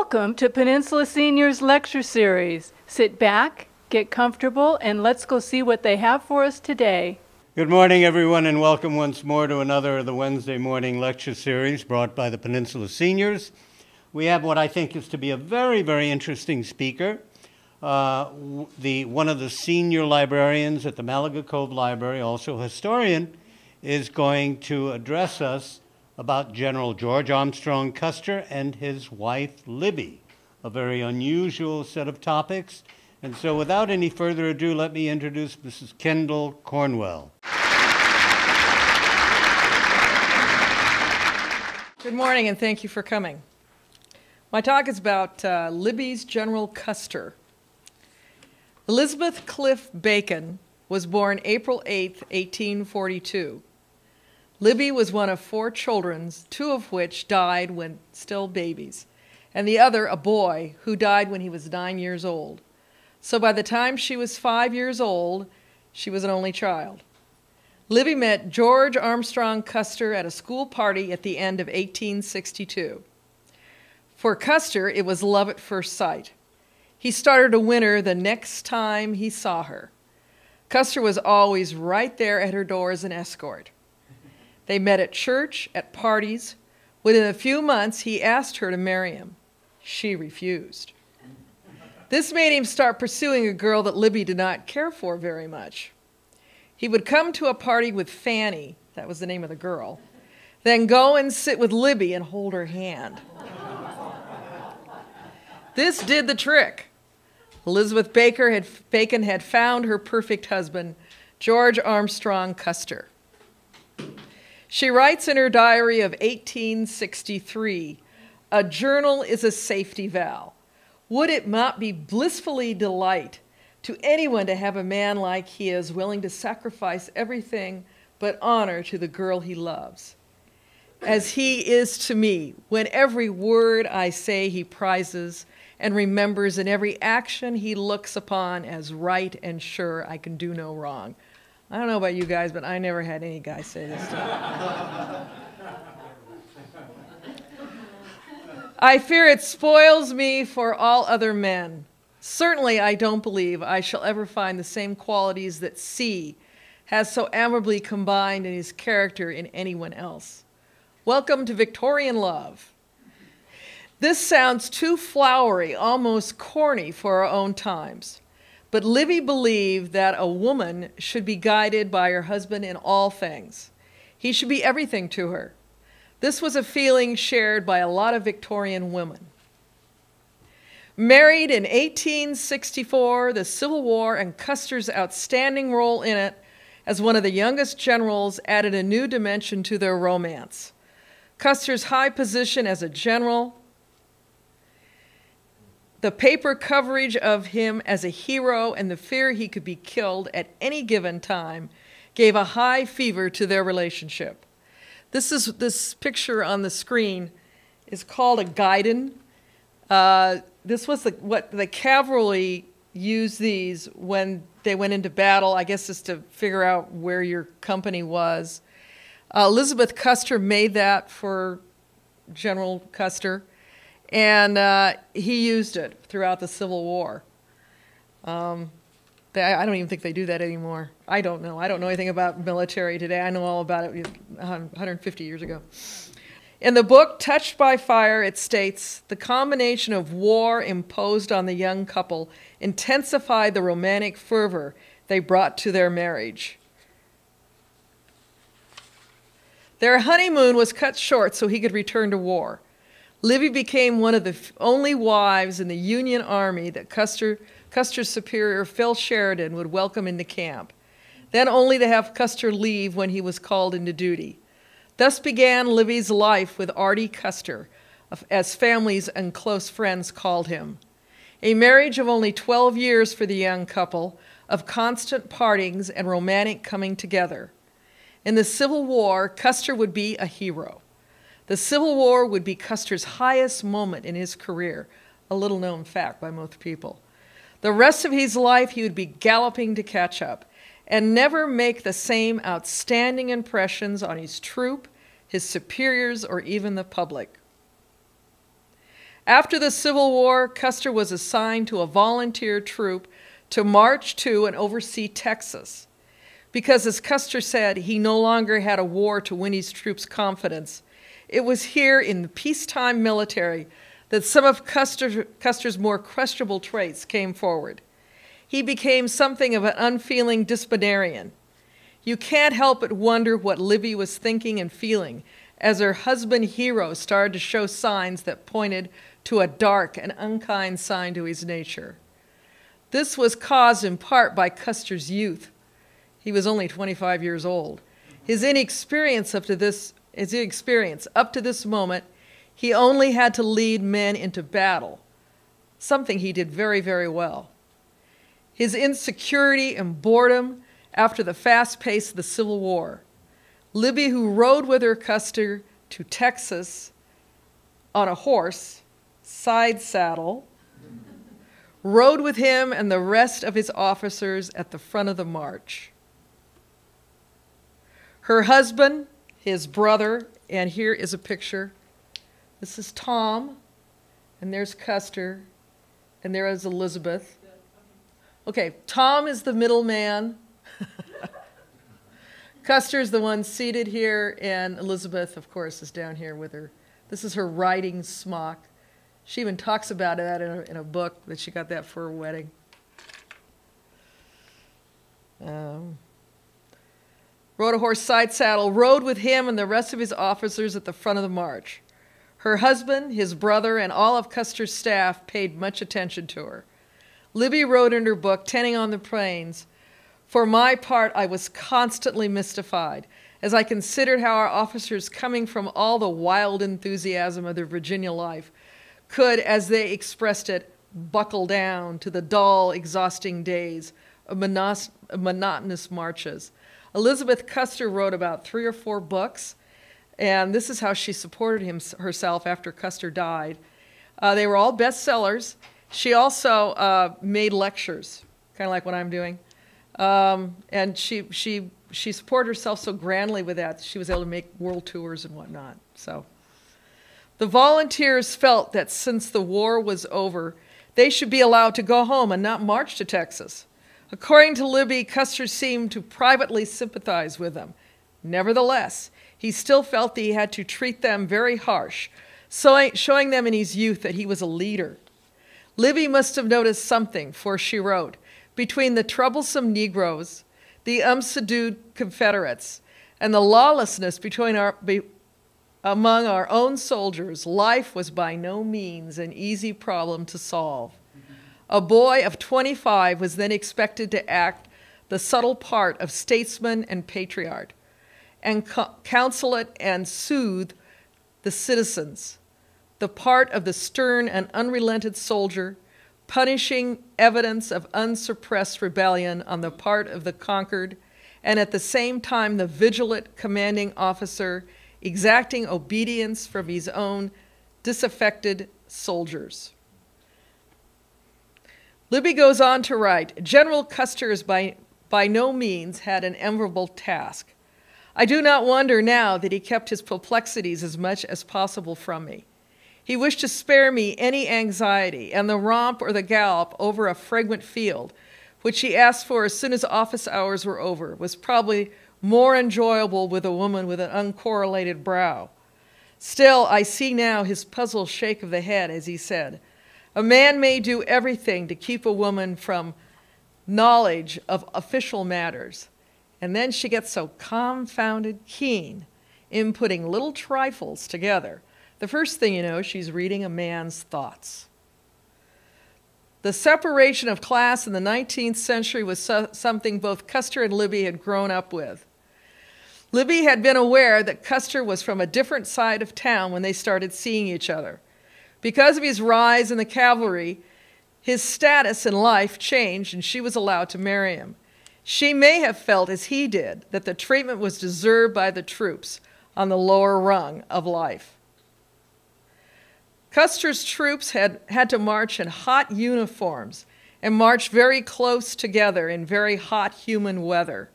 Welcome to Peninsula Seniors Lecture Series. Sit back, get comfortable, and let's go see what they have for us today. Good morning, everyone, and welcome once more to another of the Wednesday morning lecture series brought by the Peninsula Seniors. We have what I think is to be a very, very interesting speaker. One of the senior librarians at the Malaga Cove Library, also a historian, is going to address us about General George Armstrong Custer and his wife, Libbie, a very unusual set of topics. And so without any further ado, let me introduce Mrs. Kendall Cornwell. Good morning, and thank you for coming. My talk is about Libbie's General Custer. Elizabeth Cliff Bacon was born April 8, 1842. Libbie was one of 4 children, 2 of which died when still babies, and the other a boy who died when he was 9 years old. So by the time she was 5 years old, she was an only child. Libbie met George Armstrong Custer at a school party at the end of 1862. For Custer, it was love at first sight. He started to win her the next time he saw her. Custer was always right there at her door as an escort. They met at church, at parties. Within a few months, he asked her to marry him. She refused. This made him start pursuing a girl that Libbie did not care for very much. He would come to a party with Fanny, that was the name of the girl, then go and sit with Libbie and hold her hand. This did the trick. Elizabeth Bacon had found her perfect husband, George Armstrong Custer. She writes in her diary of 1863, "A journal is a safety valve. Would it not be blissfully delight to anyone to have a man like he is, willing to sacrifice everything but honor to the girl he loves, as he is to me, when every word I say he prizes and remembers, and every action he looks upon as right and sure I can do no wrong." I don't know about you guys, but I never had any guy say this to me. "I fear it spoils me for all other men. Certainly I don't believe I shall ever find the same qualities that C has so admirably combined in his character in anyone else. Welcome to Victorian love." This sounds too flowery, almost corny for our own times. But Libbie believed that a woman should be guided by her husband in all things. He should be everything to her. This was a feeling shared by a lot of Victorian women. Married in 1864, the Civil War and Custer's outstanding role in it as one of the youngest generals added a new dimension to their romance. Custer's high position as a general, the paper coverage of him as a hero, and the fear he could be killed at any given time gave a high fever to their relationship. This picture on the screen is called a guidon. This was what the cavalry used these when they went into battle, I guess just to figure out where your company was. Elizabeth Custer made that for General Custer, and he used it throughout the Civil War. I don't even think they do that anymore. I don't know. I don't know anything about military today. I know all about it 150 years ago. In the book, Touched by Fire, it states, "The combination of war imposed on the young couple intensified the romantic fervor they brought to their marriage. Their honeymoon was cut short so he could return to war. Libbie became one of the only wives in the Union Army that Custer's superior, Phil Sheridan, would welcome into camp, then only to have Custer leave when he was called into duty. Thus began Libbie's life with Artie Custer, as families and close friends called him. A marriage of only 12 years for the young couple, of constant partings and romantic coming together. In the Civil War, Custer would be a hero. The Civil War would be Custer's highest moment in his career, a little-known fact by most people. The rest of his life he would be galloping to catch up and never make the same outstanding impressions on his troop, his superiors, or even the public. After the Civil War, Custer was assigned to a volunteer troop to march to and oversee Texas. Because, as Custer said, he no longer had a war to win his troops' confidence. It was here in the peacetime military that some of Custer's more questionable traits came forward. He became something of an unfeeling disciplinarian. You can't help but wonder what Libbie was thinking and feeling as her husband hero started to show signs that pointed to a dark and unkind side to his nature. This was caused in part by Custer's youth. He was only 25 years old. His inexperience up to this moment, he only had to lead men into battle, something he did very, very well. His insecurity and boredom after the fast pace of the Civil War. Libbie, who rode with her Custer to Texas on a horse, side saddle, rode with him and the rest of his officers at the front of the march. Her husband, his brother, and here is a picture. This is Tom, and there's Custer, and there is Elizabeth. Okay, Tom is the middle man. Custer's the one seated here, and Elizabeth, of course, is down here with her. This is her riding smock. She even talks about that in a book that she got that for her wedding. Rode a horse side saddle, rode with him and the rest of his officers at the front of the march. Her husband, his brother, and all of Custer's staff paid much attention to her. Libbie wrote in her book, Tending on the Plains, "For my part, I was constantly mystified as I considered how our officers, coming from all the wild enthusiasm of their Virginia life, could, as they expressed it, buckle down to the dull, exhausting days of monotonous marches." Elizabeth Custer wrote about 3 or 4 books, and this is how she supported herself after Custer died. They were all bestsellers. She also made lectures, kind of like what I'm doing. And she supported herself so grandly with that, she was able to make world tours and whatnot. So the volunteers felt that since the war was over, they should be allowed to go home and not march to Texas. According to Libbie, Custer seemed to privately sympathize with them. Nevertheless, he still felt that he had to treat them very harsh, showing them in his youth that he was a leader. Libbie must have noticed something, for she wrote, "Between the troublesome Negroes, the unsubdued Confederates, and the lawlessness among our own soldiers, life was by no means an easy problem to solve. A boy of 25 was then expected to act the subtle part of statesman and patriarch, and counsel it and soothe the citizens, the part of the stern and unrelenting soldier, punishing evidence of unsuppressed rebellion on the part of the conquered, and at the same time the vigilant commanding officer exacting obedience from his own disaffected soldiers." Libbie goes on to write, "General Custer is by no means had an enviable task. I do not wonder now that he kept his perplexities as much as possible from me. He wished to spare me any anxiety, and the romp or the gallop over a fragrant field, which he asked for as soon as office hours were over, was probably more enjoyable with a woman with an uncorrelated brow. Still, I see now his puzzled shake of the head as he said, 'A man may do everything to keep a woman from knowledge of official matters, and then she gets so confounded keen in putting little trifles together. The first thing you know, she's reading a man's thoughts.'" The separation of class in the 19th century was something both Custer and Libbie had grown up with. Libbie had been aware that Custer was from a different side of town when they started seeing each other. Because of his rise in the cavalry, his status in life changed and she was allowed to marry him. She may have felt, as he did, that the treatment was deserved by the troops on the lower rung of life. Custer's troops had to march in hot uniforms and march very close together in very hot human weather.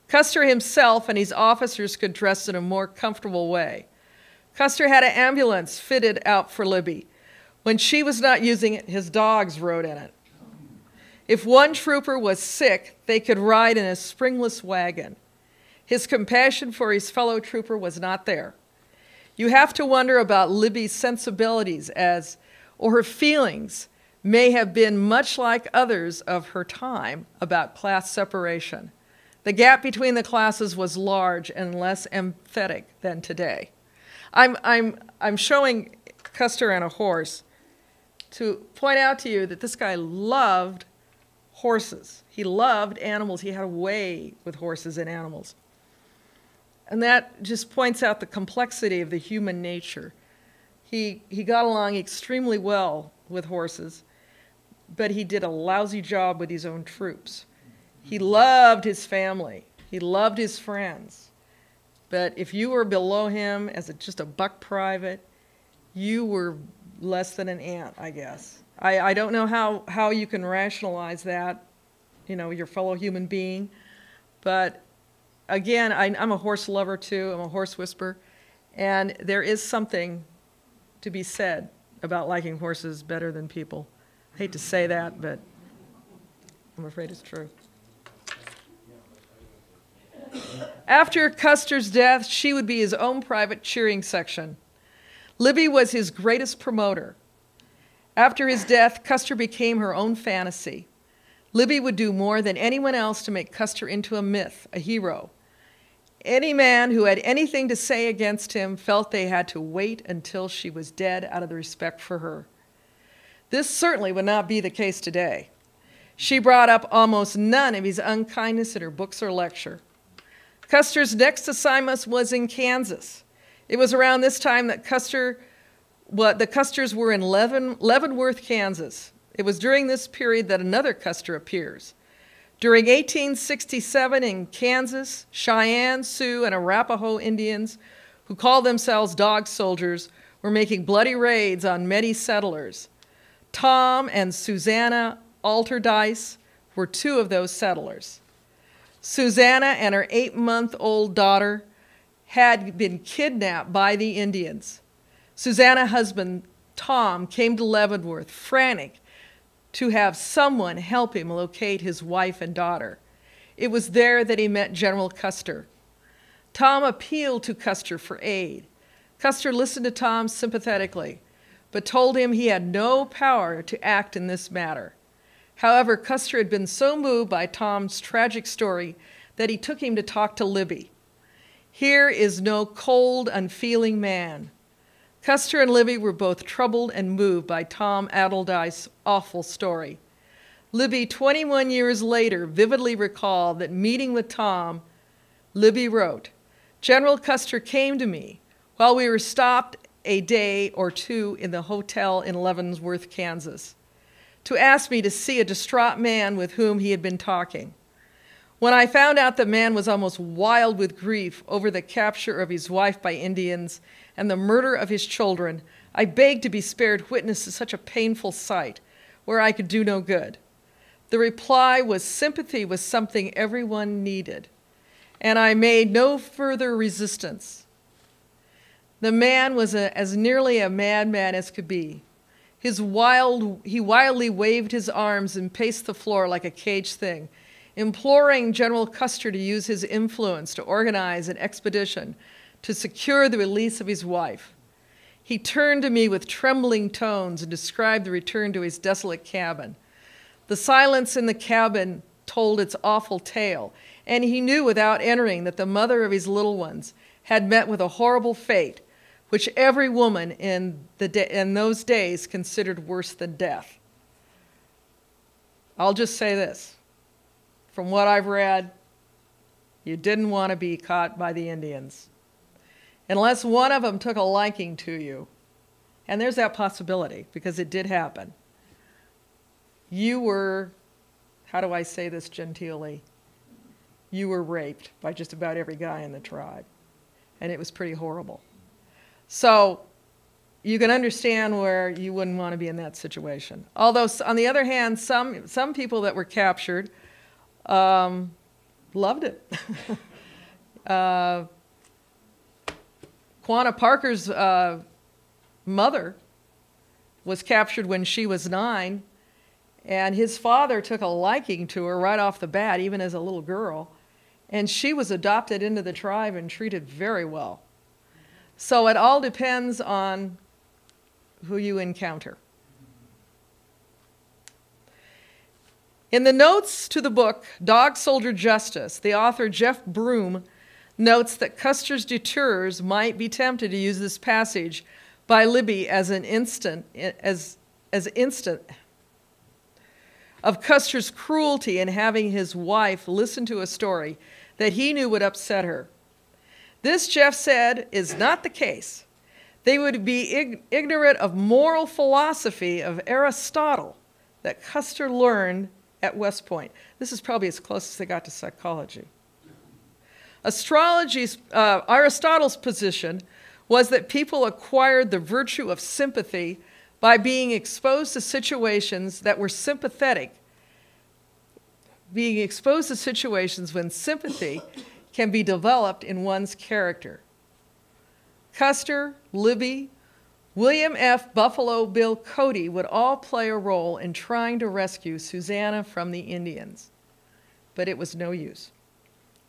Custer himself and his officers could dress in a more comfortable way. Custer had an ambulance fitted out for Libbie, When she was not using it, his dogs rode in it. If one trooper was sick, they could ride in a springless wagon. His compassion for his fellow trooper was not there. You have to wonder about Libbie's sensibilities or her feelings may have been much like others of her time about class separation. The gap between the classes was large and less empathetic than today. I'm showing Custer on a horse to point out to you that this guy loved horses. He loved animals. He had a way with horses and animals. And that just points out the complexity of the human nature. He got along extremely well with horses, but he did a lousy job with his own troops. He loved his family. He loved his friends. But if you were below him as just a buck private, you were less than an ant, I guess. I don't know how you can rationalize that, you know, your fellow human being. But again, I'm a horse lover too. I'm a horse whisperer. And there is something to be said about liking horses better than people. I hate to say that, but I'm afraid it's true. After Custer's death, she would be his own private cheering section. Libbie was his greatest promoter. After his death, Custer became her own fantasy. Libbie would do more than anyone else to make Custer into a myth, a hero. Any man who had anything to say against him felt they had to wait until she was dead out of the respect for her. This certainly would not be the case today. She brought up almost none of his unkindness in her books or lecture. Custer's next assignment was in Kansas. It was around this time that the Custers were in Leavenworth, Kansas. It was during this period that another Custer appears. During 1867 in Kansas, Cheyenne, Sioux, and Arapaho Indians, who called themselves dog soldiers, were making bloody raids on many settlers. Tom and Susanna Alterdice were two of those settlers. Susanna and her 8-month-old daughter had been kidnapped by the Indians. Susanna's husband, Tom, came to Leavenworth, frantic to have someone help him locate his wife and daughter. It was there that he met General Custer. Tom appealed to Custer for aid. Custer listened to Tom sympathetically, but told him he had no power to act in this matter. However, Custer had been so moved by Tom's tragic story that he took him to talk to Libbie. Here is no cold, unfeeling man. Custer and Libbie were both troubled and moved by Tom Adeldice's awful story. Libbie, 21 years later, vividly recalled that meeting with Tom, Libbie wrote, "General Custer came to me while we were stopped a day or two in the hotel in Leavenworth, Kansas, to ask me to see a distraught man with whom he had been talking. When I found out the man was almost wild with grief over the capture of his wife by Indians and the murder of his children, I begged to be spared witness to such a painful sight where I could do no good. The reply was sympathy was something everyone needed, and I made no further resistance. The man was as nearly a madman as could be. He wildly waved his arms and paced the floor like a caged thing, imploring General Custer to use his influence to organize an expedition to secure the release of his wife. He turned to me with trembling tones and described the return to his desolate cabin. The silence in the cabin told its awful tale, and he knew without entering that the mother of his little ones had met with a horrible fate, which every woman in those days considered worse than death." I'll just say this. From what I've read, you didn't want to be caught by the Indians. Unless one of them took a liking to you, and there's that possibility, because it did happen. You were, how do I say this genteelly? You were raped by just about every guy in the tribe, and it was pretty horrible. So you can understand where you wouldn't want to be in that situation. Although, on the other hand, some people that were captured loved it. Quanah Parker's mother was captured when she was 9, and his father took a liking to her right off the bat, even as a little girl, and she was adopted into the tribe and treated very well. So it all depends on who you encounter. In the notes to the book, Dog Soldier Justice, the author Jeff Broom notes that Custer's deterrers might be tempted to use this passage by Libbie as an instant of Custer's cruelty in having his wife listen to a story that he knew would upset her. This, Jeff said, is not the case. They would be ignorant of moral philosophy of Aristotle that Custer learned at West Point. This is probably as close as they got to psychology. Aristotle's position was that people acquired the virtue of sympathy by being exposed to situations that were sympathetic, being exposed to situations when sympathy can be developed in one's character. Custer, Libbie, William F. Buffalo Bill Cody would all play a role in trying to rescue Susanna from the Indians, but it was no use.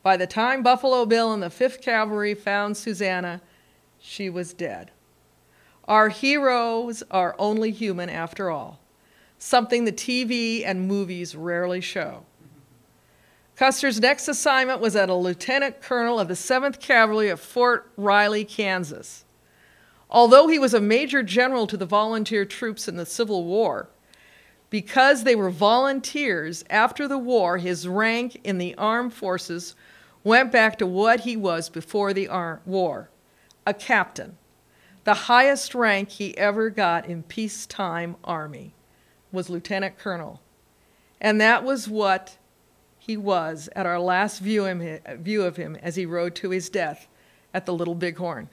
By the time Buffalo Bill and the 5th Cavalry found Susanna, she was dead. Our heroes are only human after all, something the TV and movies rarely show. Custer's next assignment was as a lieutenant colonel of the 7th Cavalry at Fort Riley, Kansas. Although he was a major general to the volunteer troops in the Civil War, because they were volunteers after the war, his rank in the armed forces went back to what he was before the war, a captain. The highest rank he ever got in peacetime army was lieutenant colonel. And that was what he was at our last view of him as he rode to his death at the Little Bighorn.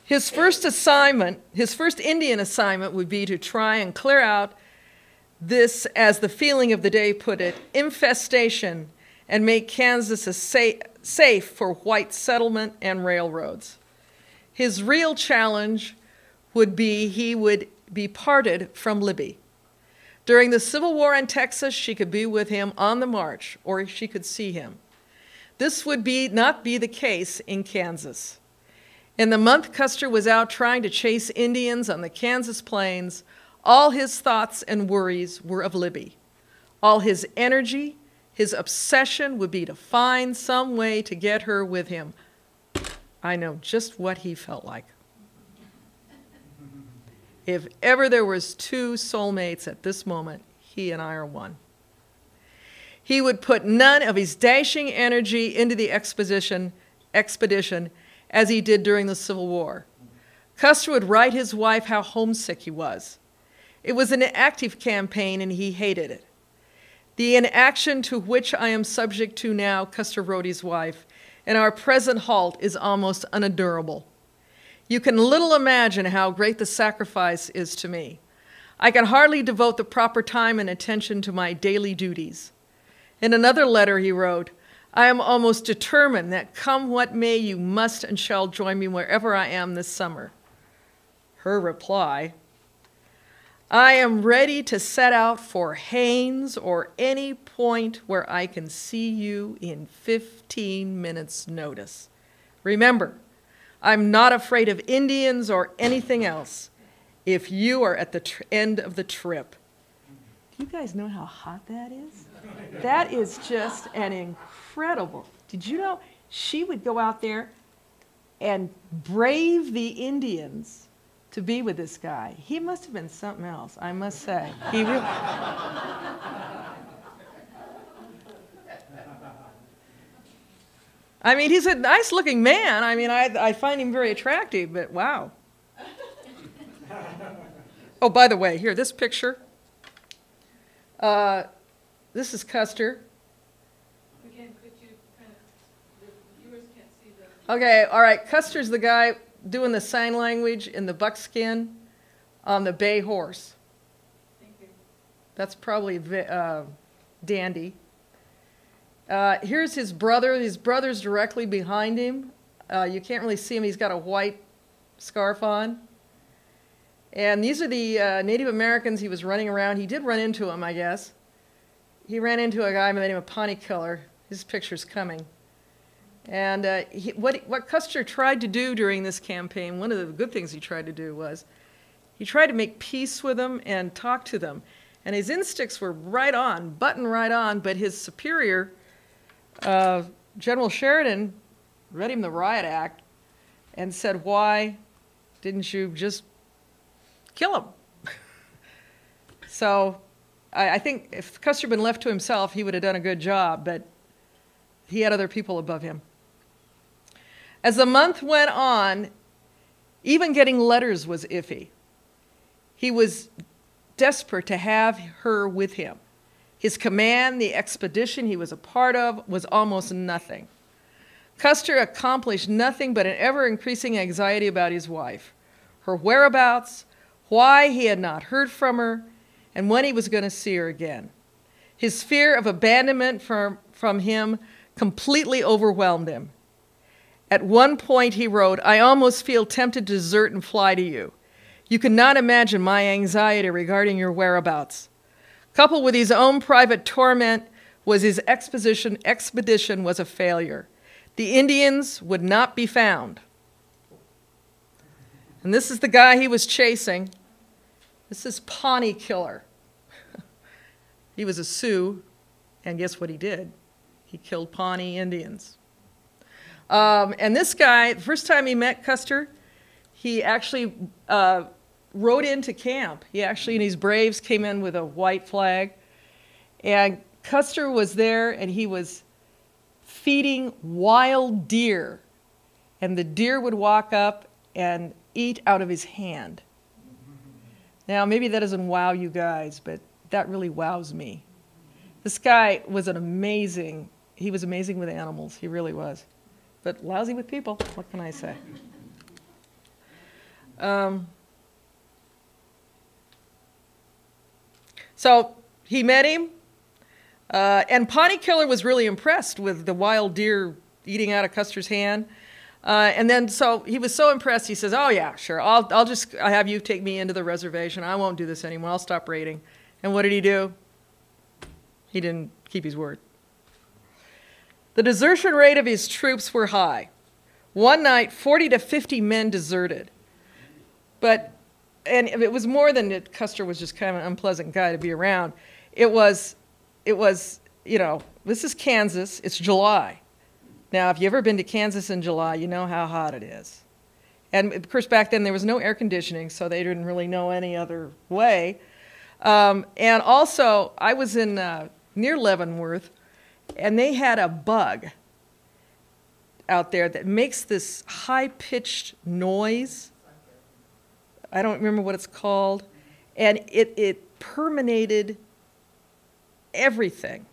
His first Indian assignment would be to try and clear out this, as the feeling of the day put it, infestation, and make Kansas safe for white settlement and railroads. His real challenge would be he would be parted from Libbie. During the Civil War in Texas, she could be with him on the march, or she could see him. This would not be the case in Kansas. In the month Custer was out trying to chase Indians on the Kansas plains, all his thoughts and worries were of Libbie. All his energy, his obsession would be to find some way to get her with him. I know just what he felt like. If ever there was 2 soulmates at this moment, he and I are one. He would put none of his dashing energy into the expedition as he did during the Civil War. Custer would write his wife how homesick he was. It was an active campaign and he hated it. The inaction to which I am subject to now, Custer wrote his wife, and our present halt is almost unendurable. You can little imagine how great the sacrifice is to me. I can hardly devote the proper time and attention to my daily duties. In another letter he wrote, I am almost determined that come what may, you must and shall join me wherever I am this summer. Her reply, I am ready to set out for Haines or any point where I can see you in 15 minutes' notice. Remember, I'm not afraid of Indians or anything else if you are at the end of the trip. Do you guys know how hot that is? That is just an incredible. Did you know she would go out there and brave the Indians to be with this guy? He must have been something else, I must say. He really... I mean, he's a nice-looking man. I mean, I find him very attractive, but wow. Oh, by the way, here, this picture. This is Custer. Again, could you kind of, the viewers can't see the... Okay, all right. Custer's the guy doing the sign language in the buckskin on the bay horse. Thank you. That's probably Dandy. Here's his brother. His brother's directly behind him. You can't really see him. He's got a white scarf on. And these are the Native Americans he was running around. He did run into them, I guess. He ran into a guy by the name of Pawnee Killer. His picture's coming. And what Custer tried to do during this campaign, one of the good things he tried to do was he tried to make peace with them and talk to them. And his instincts were right on, button right on, but his superior, General Sheridan, read him the riot act and said, why didn't you just kill him? So I think if Custer had been left to himself, he would have done a good job, but he had other people above him. As the month went on, even getting letters was iffy. He was desperate to have her with him. His command, the expedition he was a part of, was almost nothing. Custer accomplished nothing but an ever-increasing anxiety about his wife, her whereabouts, why he had not heard from her, and when he was going to see her again. His fear of abandonment from him completely overwhelmed him. At one point he wrote, I almost feel tempted to desert and fly to you. You cannot imagine my anxiety regarding your whereabouts. Coupled with his own private torment was his expedition was a failure. The Indians would not be found. And this is the guy he was chasing. This is Pawnee Killer. He was a Sioux, and guess what he did? He killed Pawnee Indians. And this guy, the first time he met Custer, he actually rode into camp. He actually, and his braves came in with a white flag. And Custer was there, and he was feeding wild deer. And the deer would walk up and eat out of his hand. Now, maybe that doesn't wow you guys, but that really wows me. This guy was he was amazing with animals. He really was. But lousy with people, what can I say? So he met him, and Pawnee Killer was really impressed with the wild deer eating out of Custer's hand. And then so he was so impressed, he says, oh yeah, sure, I'll have you take me into the reservation. I won't do this anymore. I'll stop raiding. And what did he do? He didn't keep his word. The desertion rate of his troops were high. One night, 40 to 50 men deserted. And it was more than that Custer was just kind of an unpleasant guy to be around. It was, you know, this is Kansas, it's July. Now, if you've ever been to Kansas in July, you know how hot it is. And of course, back then there was no air conditioning, so they didn't really know any other way. And also, I was in near Leavenworth, and they had a bug out there that makes this high-pitched noise. I don't remember what it's called. And it permeated everything.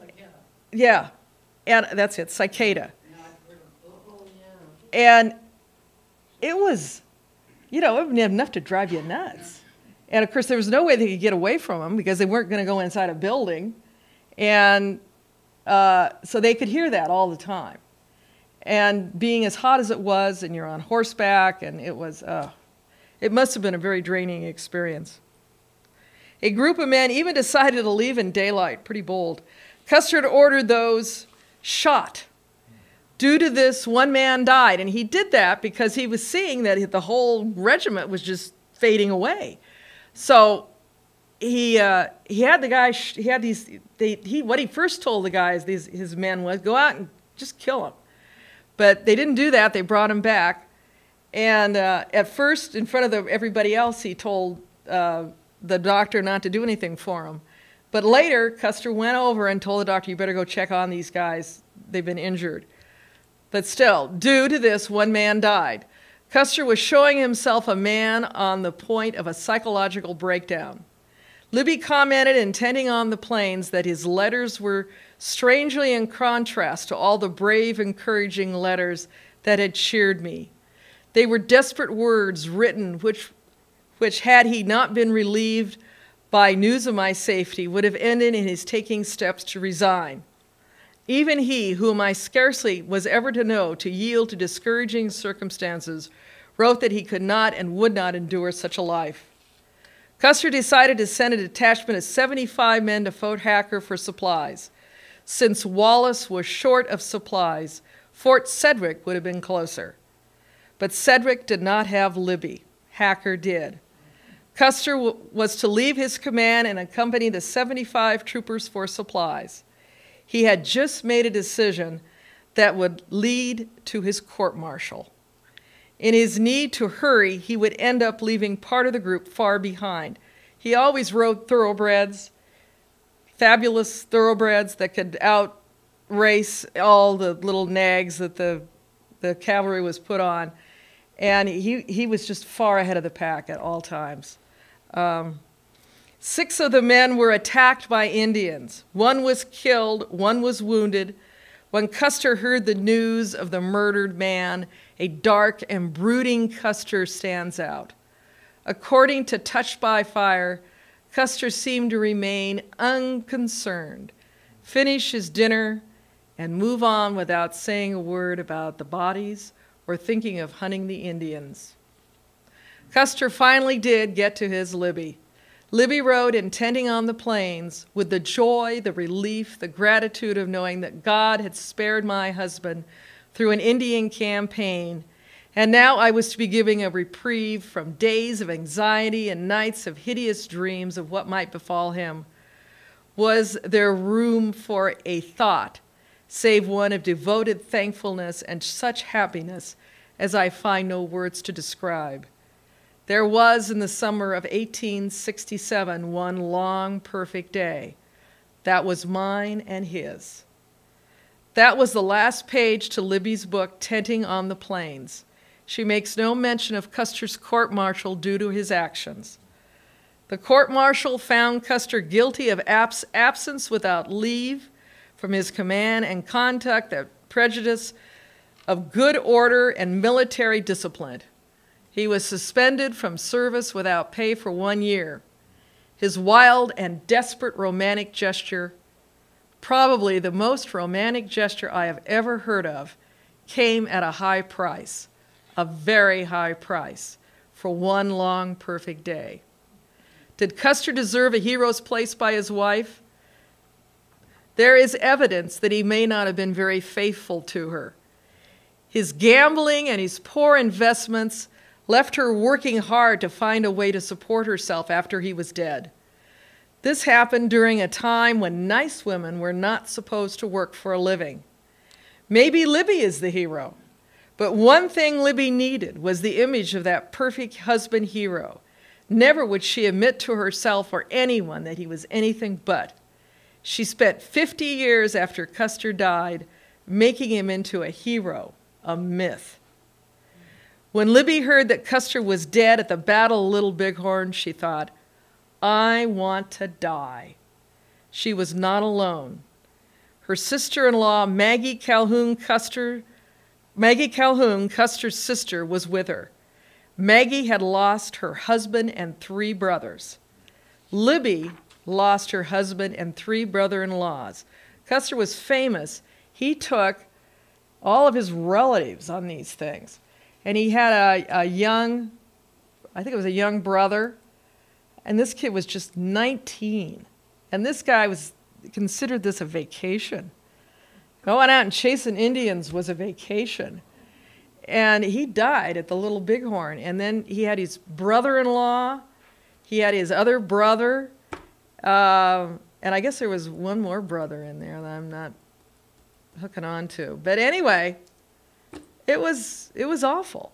Cicada. Yeah, and that's it, cicada. And it was, you know, it was enough to drive you nuts. And of course, there was no way they could get away from them because they weren't going to go inside a building. And so they could hear that all the time. And being as hot as it was, and you're on horseback, and it was, it must have been a very draining experience. A group of men even decided to leave in daylight, pretty bold. Custer had ordered those shot. Due to this, one man died, and he did that because he was seeing that the whole regiment was just fading away. So he had the guys, he had these, what he first told the guys, his men was, go out and just kill him. But they didn't do that, they brought him back. And at first, in front of everybody else, he told the doctor not to do anything for him. But later, Custer went over and told the doctor, you better go check on these guys, they've been injured. But still, due to this, one man died. Custer was showing himself a man on the point of a psychological breakdown. Libbie commented, intending on the plains, that his letters were strangely in contrast to all the brave, encouraging letters that had cheered me. They were desperate words written which had he not been relieved by news of my safety, would have ended in his taking steps to resign. Even he, whom I scarcely was ever to know to yield to discouraging circumstances, wrote that he could not and would not endure such a life. Custer decided to send a detachment of 75 men to Fort Hacker for supplies. Since Wallace was short of supplies, Fort Sedgwick would have been closer. But Sedgwick did not have Libbie. Hacker did. Custer was to leave his command and accompany the 75 troopers for supplies. He had just made a decision that would lead to his court-martial. In his need to hurry, he would end up leaving part of the group far behind. He always rode thoroughbreds, fabulous thoroughbreds that could outrace all the little nags that the cavalry was put on. And he was just far ahead of the pack at all times. 6 of the men were attacked by Indians. 1 was killed, 1 was wounded. When Custer heard the news of the murdered man, a dark and brooding Custer stands out. According to Touched by Fire, Custer seemed to remain unconcerned, finish his dinner, and move on without saying a word about the bodies or thinking of hunting the Indians. Custer finally did get to his Libbie. Libbie rode intending on the plains with the joy, the relief, the gratitude of knowing that God had spared my husband through an Indian campaign, and now I was to be giving a reprieve from days of anxiety and nights of hideous dreams of what might befall him. Was there room for a thought, save one of devoted thankfulness and such happiness as I find no words to describe? There was in the summer of 1867 one long, perfect day. That was mine and his. That was the last page to Libbie's book, Tenting on the Plains. She makes no mention of Custer's court-martial due to his actions. The court-martial found Custer guilty of absence without leave from his command and conduct that prejudice of good order and military discipline. He was suspended from service without pay for 1 year. His wild and desperate romantic gesture, probably the most romantic gesture I have ever heard of, came at a high price, a very high price, for one long, perfect day. Did Custer deserve a hero's place by his wife? There is evidence that he may not have been very faithful to her. His gambling and his poor investments left her working hard to find a way to support herself after he was dead. This happened during a time when nice women were not supposed to work for a living. Maybe Libbie is the hero, but one thing Libbie needed was the image of that perfect husband hero. Never would she admit to herself or anyone that he was anything but. She spent 50 years after Custer died making him into a hero, a myth. When Libbie heard that Custer was dead at the Battle of Little Bighorn, she thought, I want to die. She was not alone. Her sister-in-law, Maggie Calhoun, Custer's sister, was with her. Maggie had lost her husband and 3 brothers. Libbie lost her husband and 3 brother-in-laws. Custer was famous. He took all of his relatives on these things. And he had a young, I think it was a young brother, and this kid was just 19. And this guy considered this a vacation. Going out and chasing Indians was a vacation. And he died at the Little Bighorn. And then he had his brother-in-law, he had his other brother, and I guess there was one more brother in there that I'm not hooking on to. But anyway, it was awful.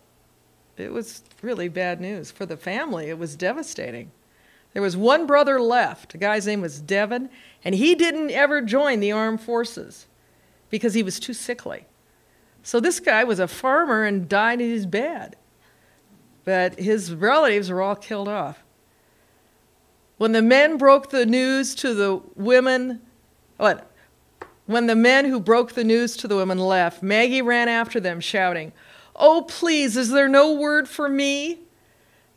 It was really bad news. For the family, it was devastating. There was one brother left. A guy's name was Devin, and he didn't ever join the armed forces because he was too sickly. So this guy was a farmer and died in his bed. But his relatives were all killed off. When the men broke the news to the women, when the men who broke the news to the women left, Maggie ran after them, shouting, "Oh, please, is there no word for me?"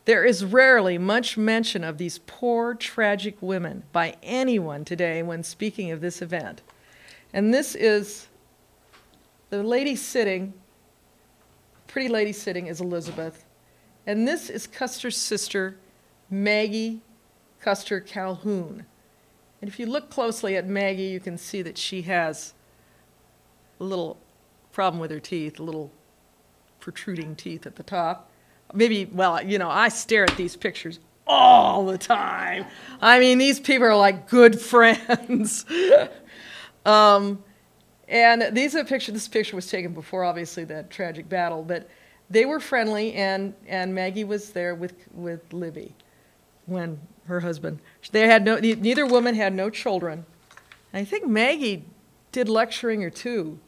There is rarely much mention of these poor, tragic women by anyone today when speaking of this event. And this is the lady sitting, pretty lady sitting is Elizabeth. And this is Custer's sister, Maggie Custer Calhoun. And if you look closely at Maggie, you can see that she has a little problem with her teeth, a little protruding teeth at the top. Maybe, well, you know, I stare at these pictures all the time. I mean, these people are like good friends. And these are pictures. This picture was taken before, obviously, that tragic battle. But they were friendly, and Maggie was there with Libbie when her husband. They had no. Neither woman had no children. And I think Maggie did lecturing or two,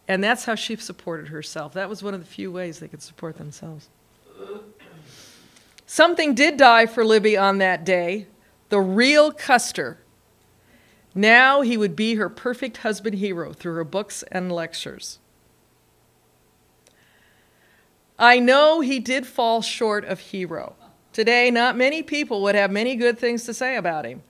and that's how she supported herself. That was one of the few ways they could support themselves. Something did die for Libbie on that day, the real Custer. Now he would be her perfect husband hero through her books and lectures. I know he did fall short of hero. Today, not many people would have many good things to say about him.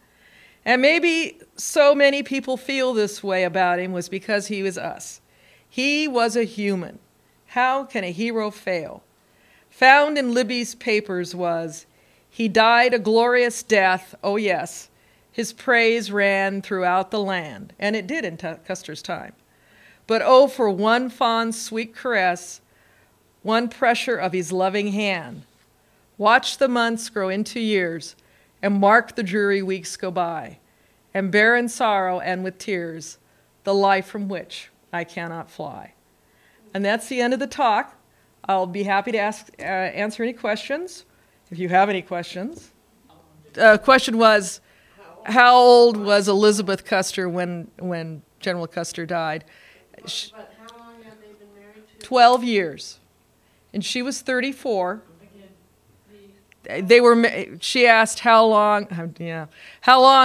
And maybe so many people feel this way about him was because he was us. He was a human. How can a hero fail? Found in Libbie's papers was, he died a glorious death, oh yes. His praise ran throughout the land, and it did in Custer's time. But oh, for one fond, sweet caress, one pressure of his loving hand. Watch the months grow into years, and mark the dreary weeks go by, and bear in sorrow and with tears the life from which I cannot fly. And that's the end of the talk. I'll be happy to answer any questions, if you have any questions. Question was, how old was Elizabeth Custer when General Custer died? But how long have they been married to? 12 years. And she was 34. They were. She asked how long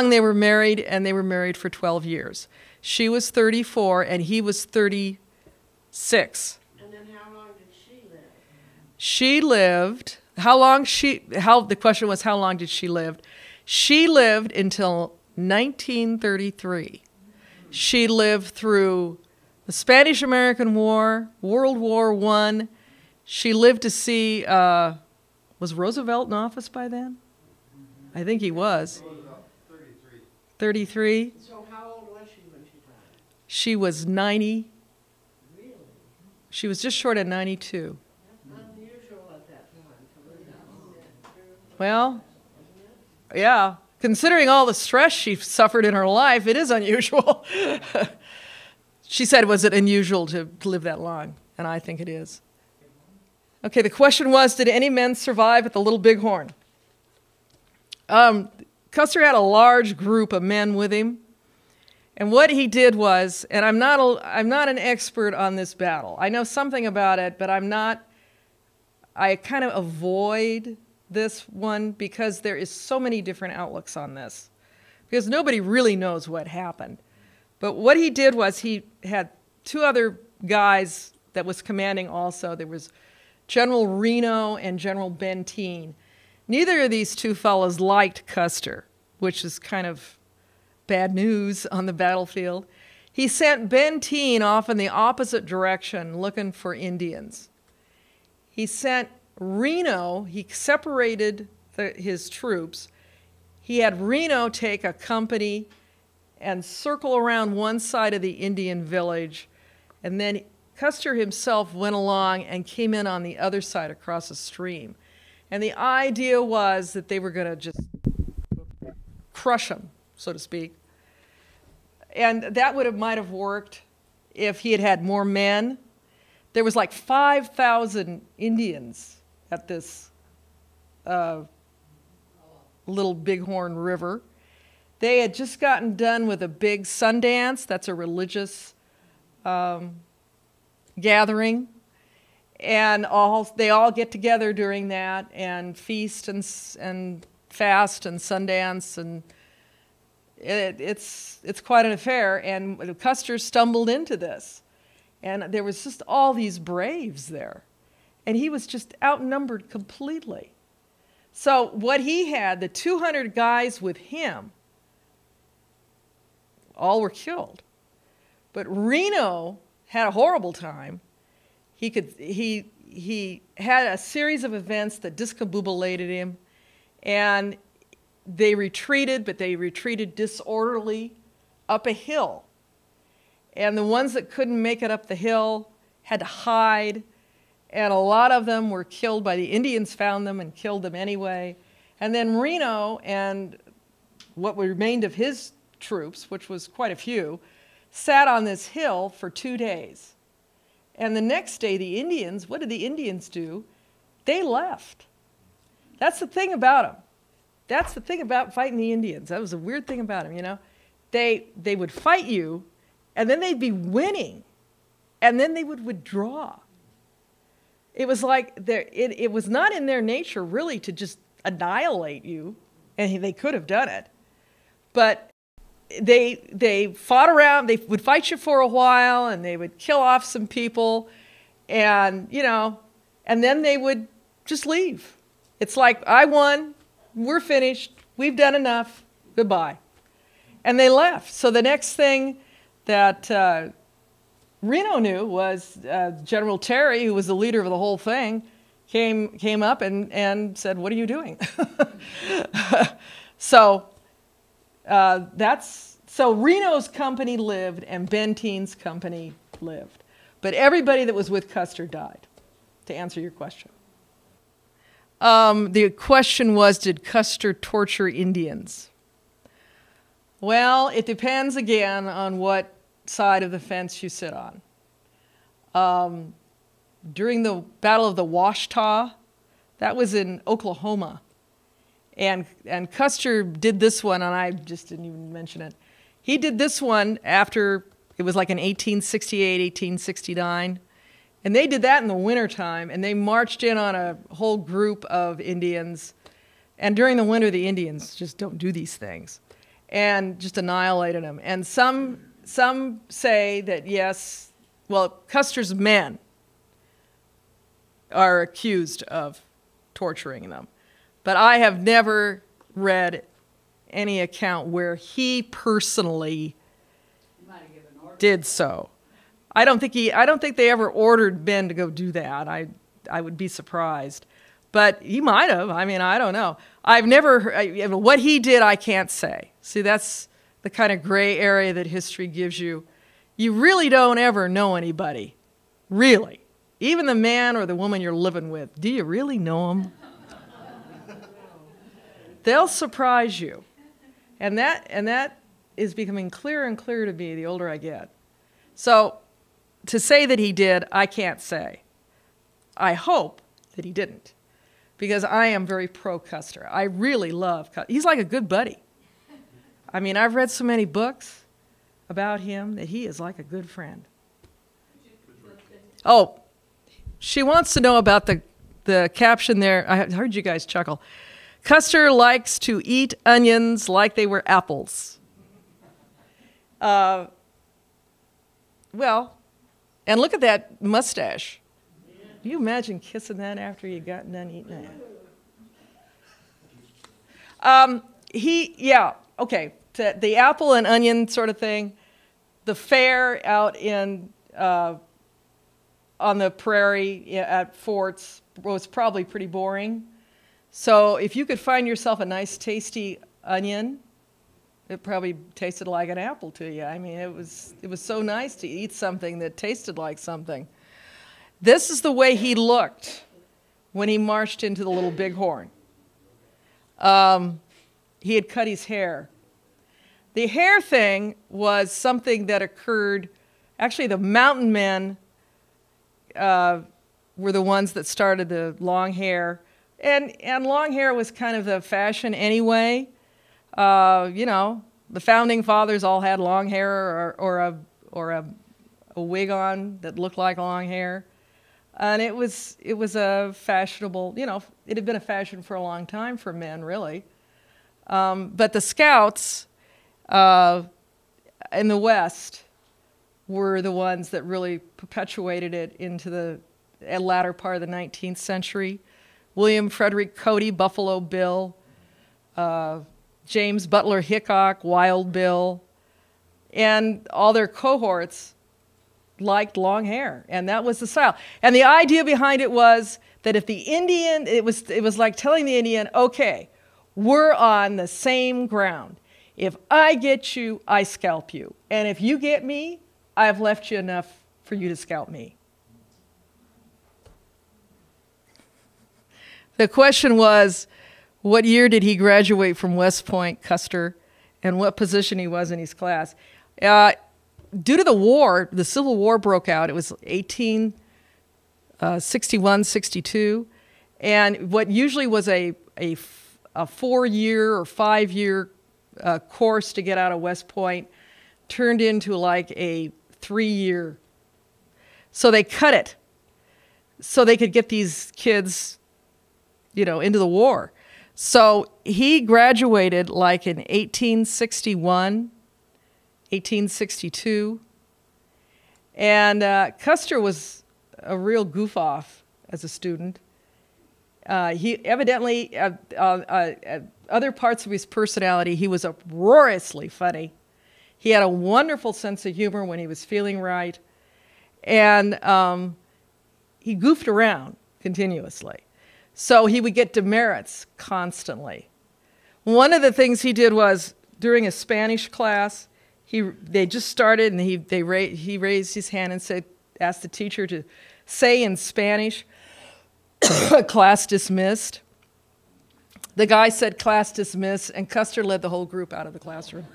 they were married, and they were married for 12 years. She was 34, and he was 36. And then how long did she live? She lived. The question was, how long did she live? She lived until 1933. She lived through the Spanish-American War, World War I. She lived to see, was Roosevelt in office by then? I think he was. 33. So how old was she when she died? She was 90. Really? She was just short of 92. That's unusual at that time to live that. Well, yeah. Considering all the stress she suffered in her life, it is unusual. She said, was it unusual to live that long? And I think it is. Okay, the question was, did any men survive at the Little Bighorn? Custer had a large group of men with him. And what he did was, and I'm not an expert on this battle. I know something about it, but I kind of avoid this one because there is so many different outlooks on this. Because nobody really knows what happened. But what he did was he had two other guys that was commanding also. There was General Reno and General Benteen. Neither of these two fellows liked Custer, which is kind of bad news on the battlefield. He sent Benteen off in the opposite direction looking for Indians. He sent Reno, he separated his troops. He had Reno take a company and circle around one side of the Indian village, and then Custer himself went along and came in on the other side across a stream. And the idea was that they were going to just crush him, so to speak. And that might have worked if he had had more men. There was like 5,000 Indians at this Little Bighorn River. They had just gotten done with a big Sundance. That's a religious gathering. And they all get together during that and feast and fast and Sundance, and it's quite an affair. And Custer stumbled into this. And there was just all these braves there. And he was just outnumbered completely. So what he had, the 200 guys with him, all were killed. But Reno had a horrible time. He he had a series of events that discombobulated him, and they retreated, but they retreated disorderly up a hill. And the ones that couldn't make it up the hill had to hide, and a lot of them were killed by the Indians, found them and killed them anyway. And then Reno and what remained of his troops, which was quite a few, sat on this hill for 2 days. And the next day, the Indians, what did the Indians do? They left. That's the thing about them. That's the thing about fighting the Indians. That was a weird thing about them, you know. They would fight you, and then they'd be winning, and then they would withdraw. It was like it was not in their nature, really, to just annihilate you, and they could have done it. But they fought around, they would fight you for a while, and they would kill off some people, and, you know, and then they would just leave. It's like, I won, we're finished, we've done enough, goodbye. And they left. So the next thing that Reno knew was General Terry, who was the leader of the whole thing, came up and said, "What are you doing?" So so Reno's company lived and Benteen's company lived. But everybody that was with Custer died, to answer your question. The question was, did Custer torture Indians? Well, it depends again on what side of the fence you sit on. During the Battle of the Washita, that was in Oklahoma. And Custer did this one, and I just didn't even mention it. He did this one after, it was like in 1868, 1869. And they did that in the wintertime, and they marched in on a whole group of Indians. And during the winter, the Indians just don't do these things, and just annihilated them. And some say that, yes, well, Custer's men are accused of torturing them. But I have never read any account where he personally did so. I don't think they ever ordered Ben to go do that. I would be surprised. But he might have. I mean, I don't know. I've never heard, what he did, I can't say. See, that's the kind of gray area that history gives you. You really don't ever know anybody. Really. Even the man or the woman you're living with. Do you really know them? They'll surprise you. And that is becoming clearer and clearer to me the older I get. So to say that he did, I can't say. I hope that he didn't, because I am very pro-Custer. I really love Custer. He's like a good buddy. I mean, I've read so many books about him that he is like a good friend. Oh, she wants to know about the caption there. I heard you guys chuckle. Custer likes to eat onions like they were apples. Well, and look at that mustache. Do you imagine kissing that after you got done eating that? Yeah, okay. The apple and onion sort of thing. The fare out in on the prairie at forts was probably pretty boring. So if you could find yourself a nice, tasty onion, it probably tasted like an apple to you. I mean, it was so nice to eat something that tasted like something. This is the way he looked when he marched into the Little Bighorn. He had cut his hair. The hair thing was something that occurred, actually the mountain men were the ones that started the long hair. And long hair was kind of the fashion anyway. You know, the founding fathers all had long hair or a wig on that looked like long hair. And it was a fashionable, you know, it had been a fashion for a long time for men, really. But the Scouts in the West were the ones that really perpetuated it into the latter part of the 19th century. William Frederick Cody, Buffalo Bill, James Butler Hickok, Wild Bill, and all their cohorts liked long hair, and that was the style. And the idea behind it was that if the Indian, it was like telling the Indian, okay, we're on the same ground. If I get you, I scalp you. And if you get me, I've left you enough for you to scalp me. The question was, what year did he graduate from West Point, Custer, and what position he was in his class? Due to the war, the Civil War broke out. It was 1861, 62, and what usually was a 4-year or 5-year course to get out of West Point turned into like a 3-year. So they cut it so they could get these kids, you know, into the war. So he graduated like in 1861, 1862. And Custer was a real goof-off as a student. He evidently, other parts of his personality, he was uproariously funny. He had a wonderful sense of humor when he was feeling right. And he goofed around continuously. So he would get demerits constantly. One of the things he did was, during a Spanish class, they just started, and he raised his hand and asked the teacher to say in Spanish, class dismissed. The guy said class dismissed, and Custer led the whole group out of the classroom.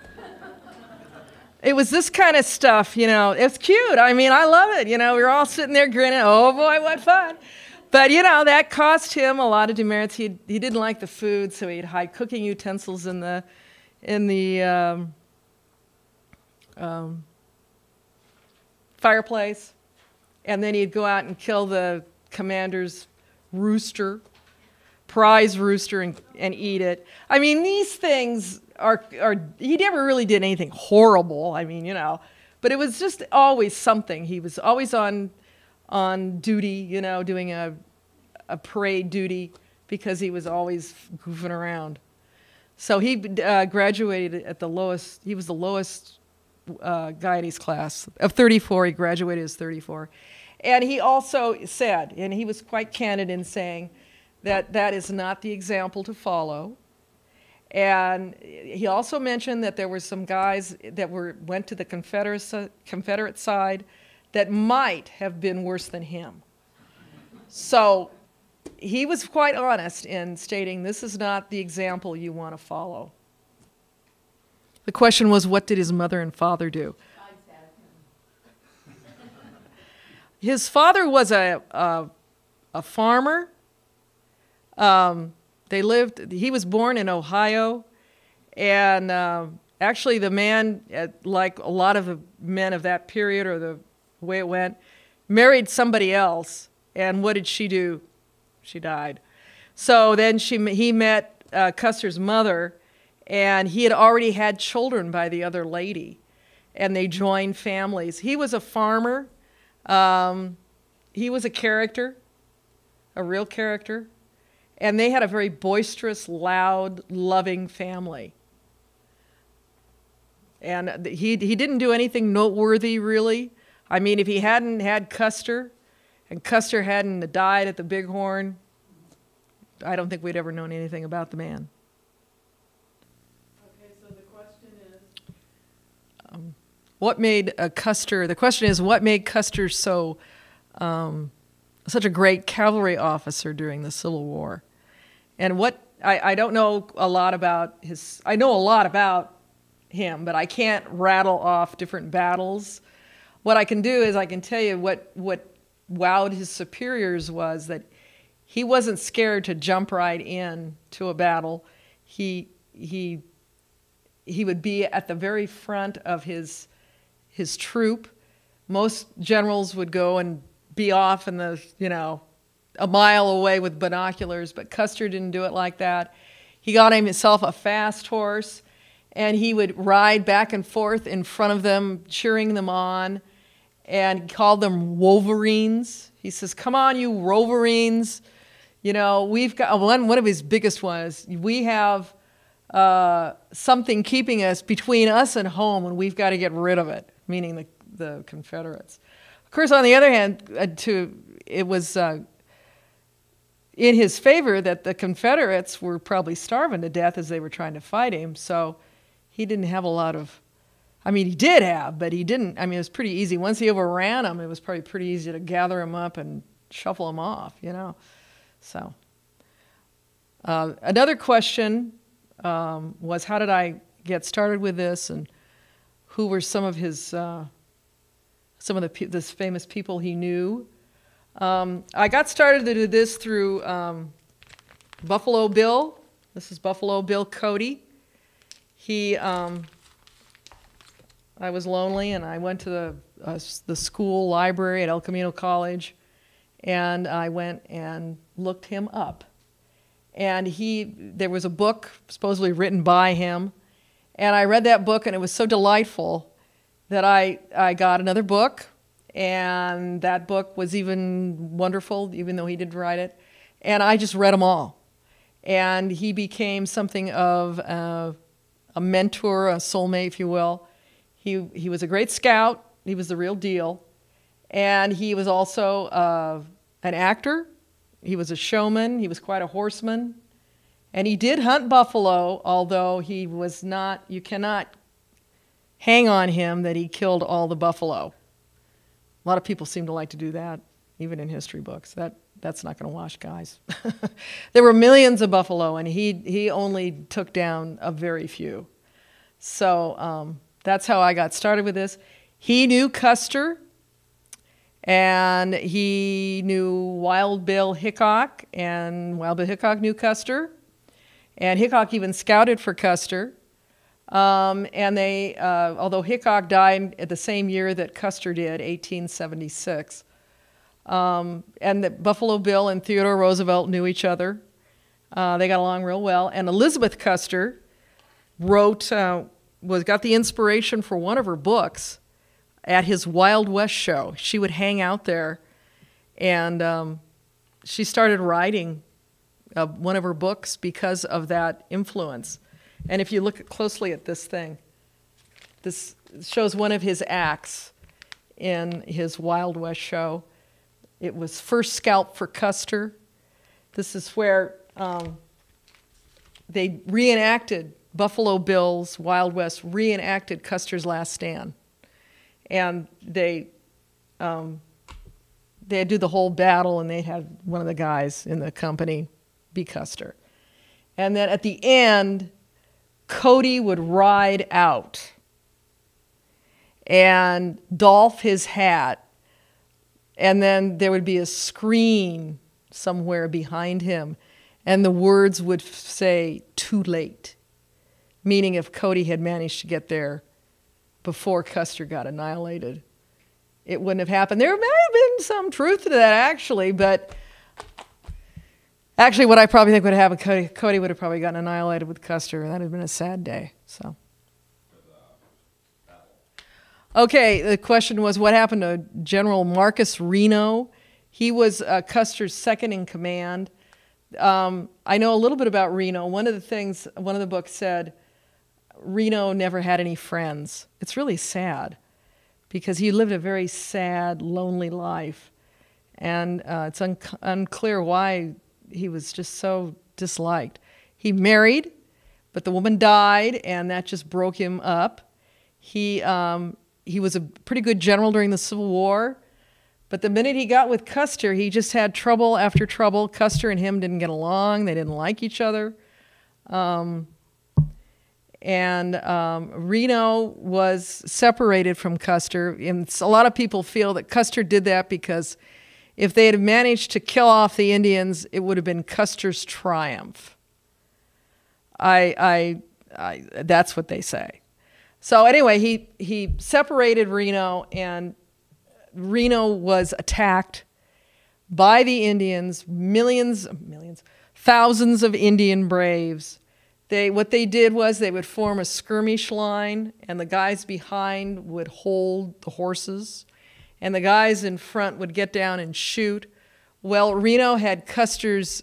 It was this kind of stuff, you know. It's cute. I mean, I love it. You know, we were all sitting there grinning. Oh boy, what fun! But you know, that cost him a lot of demerits. He didn't like the food, so he'd hide cooking utensils in the fireplace, and then he'd go out and kill the commander's rooster, prize rooster, and eat it. I mean, these things are he never really did anything horrible. I mean, you know, but it was just always something. He was always on duty, you know, doing a parade duty, because he was always goofing around. So he graduated at the lowest. He was the lowest guy in his class. Of 34, he graduated as 34. And he also said, and he was quite candid in saying, that that is not the example to follow. And he also mentioned that there were some guys that went to the Confederate side that might have been worse than him. So he was quite honest in stating, this is not the example you want to follow. The question was, what did his mother and father do? His father was a farmer. He was born in Ohio, and actually the man, like a lot of the men of that period, or the way it went, married somebody else, and what did she do? She died. So then he met Custer's mother, and he had already had children by the other lady, and they joined families. He was a farmer. He was a character, a real character. And they had a very boisterous, loud, loving family. And he didn't do anything noteworthy, really. I mean, if he hadn't had Custer, and Custer hadn't died at the Bighorn, I don't think we'd ever known anything about the man. Okay, so the question is? What made Custer, the question is, what made Custer so, such a great cavalry officer during the Civil War? And what, I don't know a lot about I know a lot about him, but I can't rattle off different battles. What I can do is I can tell you what wowed his superiors was that he wasn't scared to jump right in to a battle. He would be at the very front of his troop. Most generals would go and be off in the, you know, a mile away with binoculars, but Custer didn't do it like that. He got himself a fast horse, and he would ride back and forth in front of them, cheering them on, and called them Wolverines. He says, "Come on, you Wolverines. You know, we've got," one of his biggest ones, "we have something keeping us between us and home, and we've got to get rid of it," meaning the Confederates. course, on the other hand, it was in his favor that the Confederates were probably starving to death as they were trying to fight him. So he didn't have a lot of, I mean, he did have, but he didn't. I mean, it was pretty easy. Once he overran them, it was probably pretty easy to gather them up and shuffle them off, you know. So another question was, how did I get started with this, and who were some of his the famous people he knew? I got started to do this through Buffalo Bill. This is Buffalo Bill Cody. I was lonely, and I went to the school library at El Camino College, and I went and looked him up. And there was a book supposedly written by him, and I read that book, and it was so delightful that I got another book, and that book was even wonderful, even though he didn't write it, and I just read them all. And he became something of a mentor, a soulmate, if you will. He was a great scout. He was the real deal. And he was also an actor. He was a showman. He was quite a horseman. And he did hunt buffalo, although he was not, you cannot hang on him that he killed all the buffalo. A lot of people seem to like to do that, even in history books. That's not going to wash, guys. There were millions of buffalo, and he only took down a very few. So that's how I got started with this. He knew Custer, and he knew Wild Bill Hickok, and Wild Bill Hickok knew Custer, and Hickok even scouted for Custer. And they, although Hickok died at the same year that Custer did, 1876, and that Buffalo Bill and Theodore Roosevelt knew each other. They got along real well. And Elizabeth Custer got the inspiration for one of her books at his Wild West show. She would hang out there, and she started writing one of her books because of that influence. And if you look closely at this thing, this shows one of his acts in his Wild West show. It was first scalp for Custer. This is where they reenacted Buffalo Bill's Wild West, reenacted Custer's last stand. And they'd do the whole battle, and they had one of the guys in the company be Custer. And then at the end, Cody would ride out and doff his hat, and then there would be a screen somewhere behind him, and the words would say, "Too late," meaning if Cody had managed to get there before Custer got annihilated, it wouldn't have happened. There may have been some truth to that, actually, but actually what I probably think would have happened, Cody would have probably gotten annihilated with Custer, and that would have been a sad day. So, okay, the question was, what happened to General Marcus Reno? He was Custer's second in command. I know a little bit about Reno. One of the books said, Reno never had any friends. It's really sad, because he lived a very sad, lonely life. And it's unclear why he was just so disliked. He married, but the woman died, and that just broke him up. He was a pretty good general during the Civil War, but the minute he got with Custer, he just had trouble after trouble. Custer and him didn't get along. They didn't like each other. Reno was separated from Custer, and a lot of people feel that Custer did that because if they had managed to kill off the Indians, it would have been Custer's triumph. That's what they say. So anyway, he separated Reno, and Reno was attacked by the Indians, thousands of Indian braves. What they did was they would form a skirmish line, and the guys behind would hold the horses, and the guys in front would get down and shoot. Well, Reno had Custer's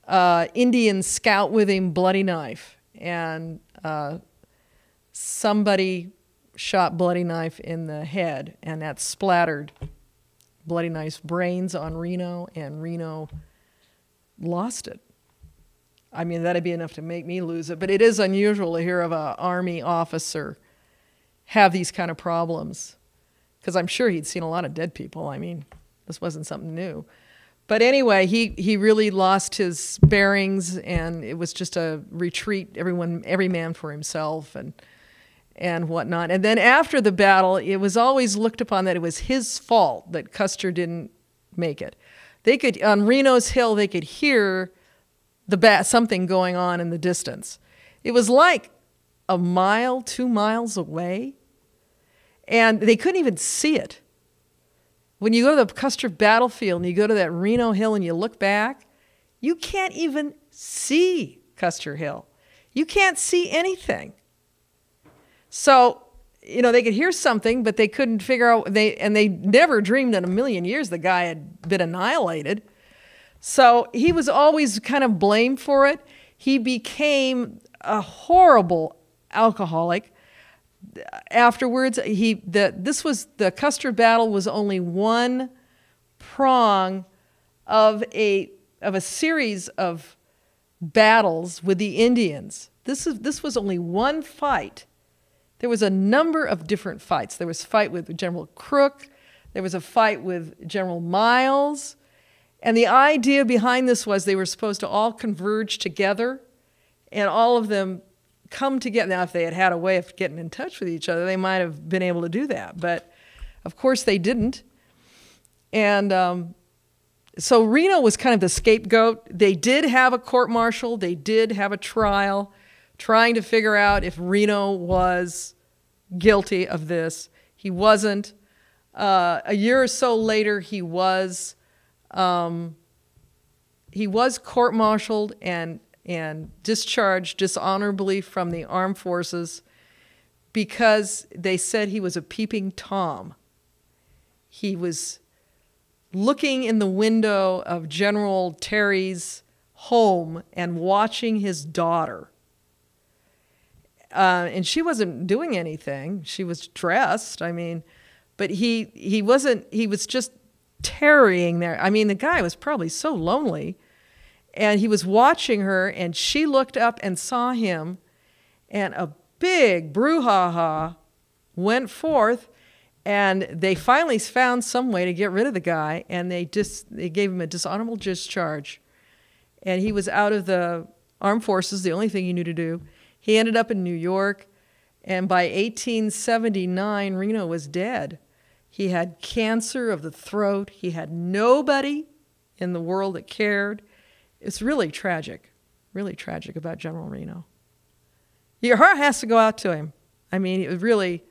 Indian scout with him, bloody knife, and somebody shot bloody knife in the head, and that splattered bloody knife's brains on Reno, and Reno lost it. I mean, that'd be enough to make me lose it, but it is unusual to hear of an Army officer have these kind of problems, because I'm sure he'd seen a lot of dead people. I mean, this wasn't something new. But anyway, he really lost his bearings, and it was just a retreat, every man for himself and whatnot. And then after the battle, it was always looked upon that it was his fault that Custer didn't make it. They could, on Reno's Hill, they could hear something going on in the distance. It was like a mile, 2 miles away, and they couldn't even see it. When you go to the Custer battlefield and you go to that Reno Hill and you look back, you can't even see Custer Hill. You can't see anything. So, you know, they could hear something, but they couldn't figure out, and they never dreamed in a million years the guy had been annihilated. So he was always kind of blamed for it. He became a horrible alcoholic. Afterwards, the Custer battle was only one prong of a series of battles with the Indians. This was only one fight. There was a number of different fights. There was a fight with General Crook. There was a fight with General Miles. And the idea behind this was they were supposed to all converge together, and all of them come together. Now, if they had had a way of getting in touch with each other, they might have been able to do that. But, of course, they didn't. And so Reno was kind of the scapegoat. They did have a court-martial. They did have a trial trying to figure out if Reno was guilty of this. He wasn't. A year or so later, he was court-martialed and discharged dishonorably from the armed forces because they said he was a peeping Tom. He was looking in the window of General Terry's home and watching his daughter. And she wasn't doing anything. She was dressed, I mean, but he was just tarrying there. I mean, the guy was probably so lonely. And he was watching her, and she looked up and saw him, and a big brouhaha went forth, and they finally found some way to get rid of the guy, and they gave him a dishonorable discharge. And he was out of the armed forces, the only thing he knew to do. He ended up in New York, and by 1879, Reno was dead. He had cancer of the throat. He had nobody in the world that cared. It's really tragic about General Reno. Your heart has to go out to him. I mean, it was really,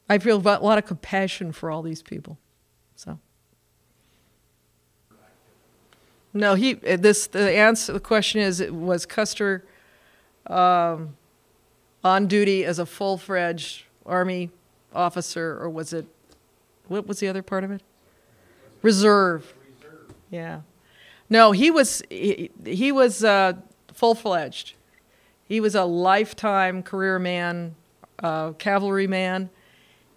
I feel a lot of compassion for all these people. So, no, the question is, was Custer on duty as a full-fledged Army officer, or was it, what was the other part of it? Reserve. Yeah. No, he was full-fledged. He was a lifetime career man, cavalry man,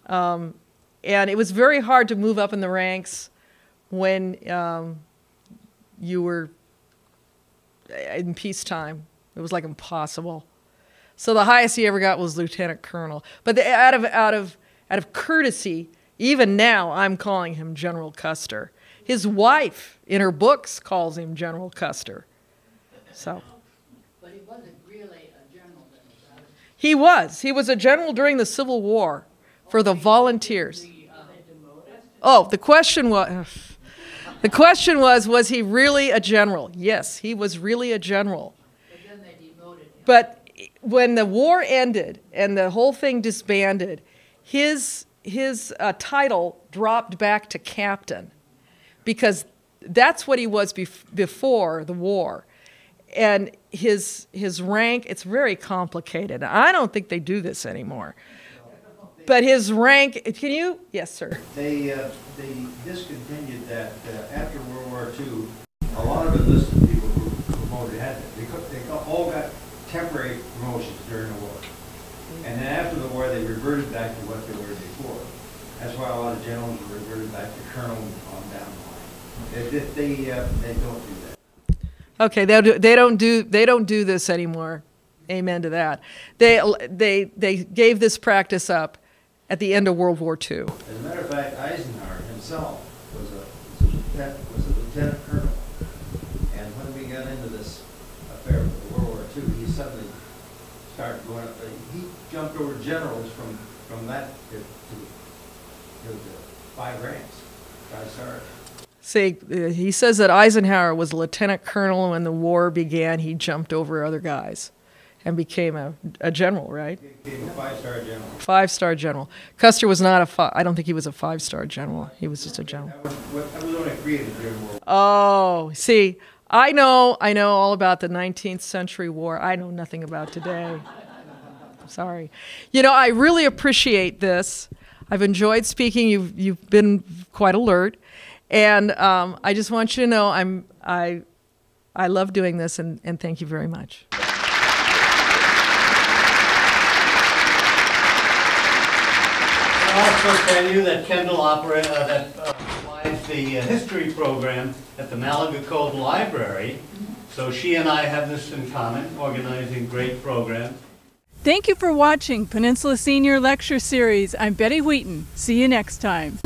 and it was very hard to move up in the ranks when you were in peacetime. It was like impossible. So the highest he ever got was lieutenant colonel. But out of courtesy, even now I'm calling him General Custer. His wife, in her books, calls him General Custer. So. But he wasn't really a general then, was it? He was. He was a general during the Civil War for the volunteers. Oh, the question was he really a general? Yes, he was really a general. But then they demoted him. But when the war ended and the whole thing disbanded, his title dropped back to captain, because that's what he was before the war. And his rank, it's very complicated. I don't think they do this anymore. But his rank, can you? Yes, sir. They discontinued that after World War II. A lot of enlisted people who promoted they all got temporary promotions during the war. And then after the war, they reverted back to what they were before. That's why a lot of generals reverted back to colonel on down the line. They don't do that. Okay, they don't do this anymore. Amen to that. They gave this practice up at the end of World War II. As a matter of fact, Eisenhower himself was a lieutenant colonel. And when we got into this affair with World War II, he suddenly started going up. He jumped over generals from that to 5 ranks, 5 stars. See, he says that Eisenhower was a lieutenant colonel when the war began. He jumped over other guys and became a general, right? He became a 5-star general. 5-star general. Custer was not I don't think he was a 5-star general. He was just a general. That was only created during World War. Oh, see, I know all about the 19th century war. I know nothing about today. Sorry. You know, I really appreciate this. I've enjoyed speaking. You've been quite alert. And I just want you to know I love doing this, and thank you very much. I'll also tell you that Kendall provides the history program at the Malaga Cove Library. So she and I have this in common, organizing great programs. Thank you for watching Peninsula Senior Lecture Series. I'm Betty Wheaton. See you next time.